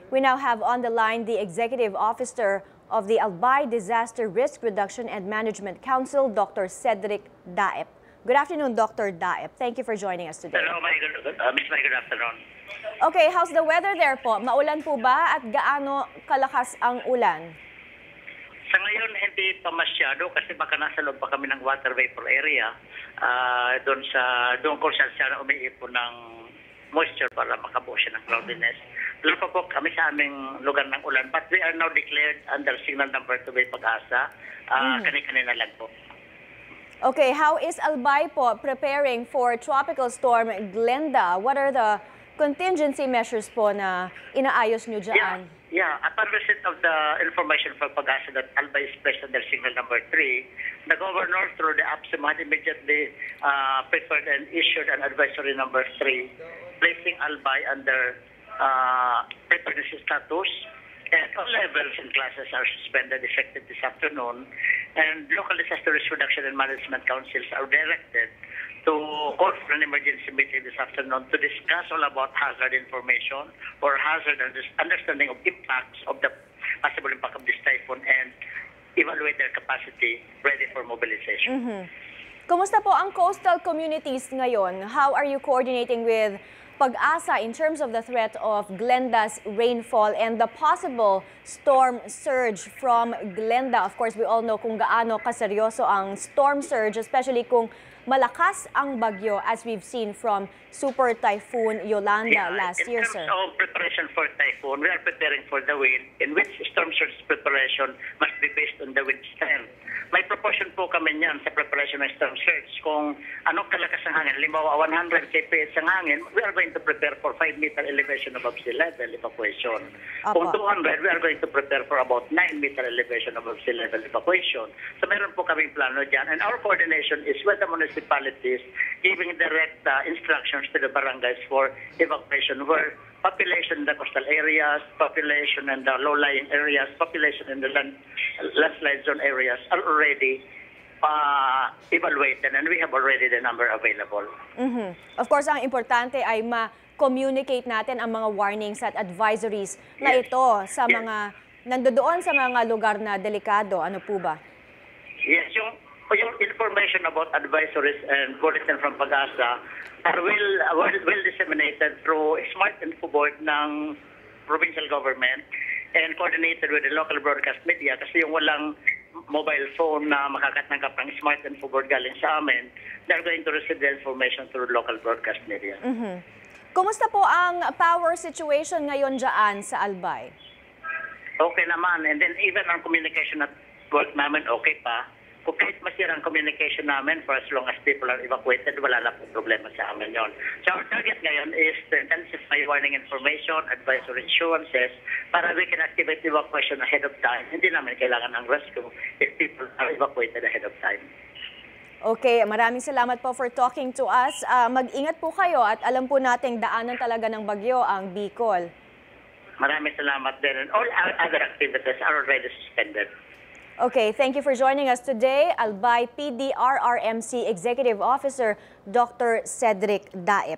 We now have on the line the Executive Officer of the Albay Disaster Risk Reduction and Management Council, Dr. Cedric Daep. Good afternoon, Dr. Daep. Thank you for joining us today. Hello, Miss May, good afternoon. Okay, how's the weather there po? Maulan po ba at gaano kalakas ang ulan? Sa ngayon, hindi pa masyado kasi baka nasa loob pa kami ng water vapor area. Doon ko siya umiipon ng moisture para makabuo siya ng cloudiness. Doon pa po kami sa aming lugar ng ulan. But we are now declared under signal number 2 by Pag-asa. Kanina lang po. Okay, how is Albay po preparing for Tropical Storm Glenda? What are the contingency measures po na inaayos nyo dyan? Yeah, upon receipt of the information from Pag-asa that Albay is placed under signal number 3, the governor through the APSIM had immediately prepared and issued an advisory number 3, placing Albay under preparedness status. And all levels and classes are suspended effective this afternoon. And local disaster risk reduction and management councils are directed to call for an emergency meeting this afternoon to discuss all about hazard information or hazard understanding of impacts of the possible impact of this typhoon and evaluate their capacity ready for mobilization. Kumusta po ang coastal communities ngayon? How are you coordinating with Pag-asa in terms of the threat of Glenda's rainfall and the possible storm surge from Glenda? Of course, we all know kung gaano kaseryoso ang storm surge, especially kung malakas ang bagyo as we've seen from Super Typhoon Yolanda last year, sir. In terms of preparation for typhoon, we are preparing for the wind, in which storm surge preparation must be based on the wind strength. May proportion po kami niyan sa preparation ng storm surge. Kung anong kalakas ng hangin, limbawa 100 kph ang hangin, we are going to prepare for 5 meter elevation above sea level evacuation. Kung 200, we are going to prepare for about 9 meter elevation above sea level evacuation. So meron po kaming plano dyan. And our coordination is with the municipalities giving direct instructions to the barangays for evacuation where population in the coastal areas, population in the low-lying areas, population in the landslide zone areas are already evaluated and we have already the number available. Of course, ang importante ay ma-communicate natin ang mga warnings at advisories na ito sa mga nandoon sa mga lugar na delikado. Ano po ba? Yes, yung information about advisories and bulletin from Pag-asa are well disseminated through smart info board ng provincial government and coordinated with the local broadcast media kasi yung walang mobile phone na makakatanggap ng smart info board galing sa amin, they're going to receive the information through local broadcast media. Kumusta po ang power situation ngayon dyan sa Albay? Okay naman. And then even ang communication at work namin, okay pa. Kung kahit masira ang communication namin for as long as people are evacuated, wala na pong problema sa amin yon. So our target ngayon is to intensify warning information, advisory assurances, para we can activate evacuation ahead of time. Hindi namin kailangan ng rescue if people are evacuated ahead of time. Okay, maraming salamat po for talking to us. Mag-ingat po kayo at alam po nating daanan talaga ng bagyo ang Bicol. Maraming salamat din. And all our other activities are already suspended. Okay, thank you for joining us today. Albay PDRRMC Executive Officer, Dr. Cedric Daep.